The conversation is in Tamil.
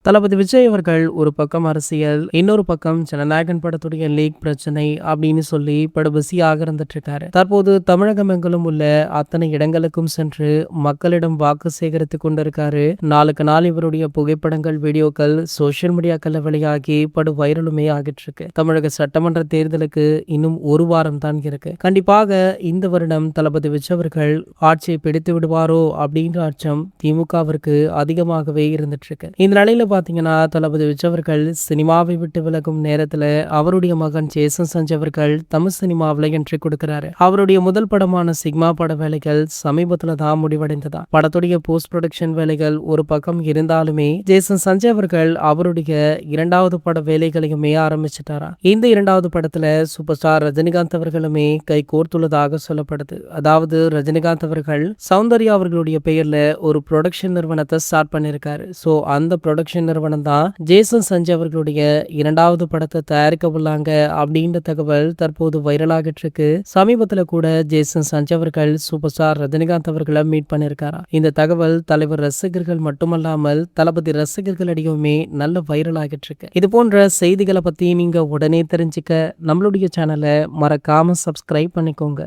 தளபதி விஜய் அவர்கள் ஒரு பக்கம் அரசியல், இன்னொரு பக்கம் ஜனநாயகன் படத்துடைய லீக் பிரச்சனை அப்படின்னு சொல்லி படு பிஸியாக இருந்துட்டு இருக்காரு. தற்போது தமிழகம் எங்கிலும் உள்ள அத்தனை இடங்களுக்கும் சென்று மக்களிடம் வாக்கு சேகரித்து கொண்டிருக்காரு. நாளுக்கு நாள் இவருடைய புகைப்படங்கள், வீடியோக்கள் சோசியல் மீடியாக்கள்ல வெளியாகி படு வைரலுமே ஆகிட்டு இருக்கு. தமிழக சட்டமன்ற தேர்தலுக்கு இன்னும் ஒரு வாரம் தான் இருக்கு. கண்டிப்பாக இந்த வருடம் தளபதி விஜய் அவர்கள் ஆட்சியை பிடித்து விடுவாரோ அப்படின்ற அச்சம் திமுகவிற்கு அதிகமாகவே இருந்துட்டு இருக்கு. இந்த நிலையில பாத்தீங்கன்னா தளபதி விஜய் அவர்கள் சினிமாவை விட்டு விலகும் நேரத்துல அவருடைய மகன் ஜேசன் சஞ்சய் அவர்கள் தமிழ் சினிமாவில என்ட்ரி கொடுக்கிறாரு. அவருடைய முதல் படமான சிக்மா பட வேலைகள் சமீபத்துல தான் முடிவடைந்ததா. படத்துடைய போஸ்ட் ப்ரொடக்ஷன் வேலைகள் ஒரு பக்கம் இருந்தாலுமே ஜேசன் சஞ்சய் அவர்கள் அவருடைய இரண்டாவது பட வேலைகளையுமே ஆரம்பிச்சிட்டாரா. இந்த இரண்டாவது படத்துல சூப்பர் ஸ்டார் ரஜினிகாந்த் அவர்களுமே கை கோர்த்துள்ளதாக சொல்லப்படுது. அதாவது ரஜினிகாந்த் அவர்கள் சௌந்தர்யா அவர்களுடைய பெயர்ல ஒரு ப்ரொடக்ஷன் நிறுவனத்தை ஸ்டார்ட் பண்ணிருக்காரு. சோ அந்த ப்ரொடக்ஷன் நிறுவனம் தான் ஜேசன் சஞ்சய் அவர்களுடைய இரண்டாவது படத்தை தயாரிக்க உள்ளாங்க அப்படின்ற தகவல் தற்போது வைரலாகிட்டு இருக்கு. சமீபத்துல கூட ஜேசன் சஞ்சய் அவர்கள் சூப்பர் ஸ்டார் ரஜினிகாந்த் அவர்களை மீட் பண்ணிருக்காரா. இந்த தகவல் தலைவர் ரசிகர்கள் மட்டுமல்லாமல் தளபதி ரசிகர்களிடையுமே நல்ல வைரல் ஆகிட்டு இருக்கு. இது போன்ற செய்திகளை பத்தி நீங்க உடனே தெரிஞ்சுக்க நம்மளுடைய சேனலை மறக்காம சப்ஸ்கிரைப் பண்ணிக்கோங்க.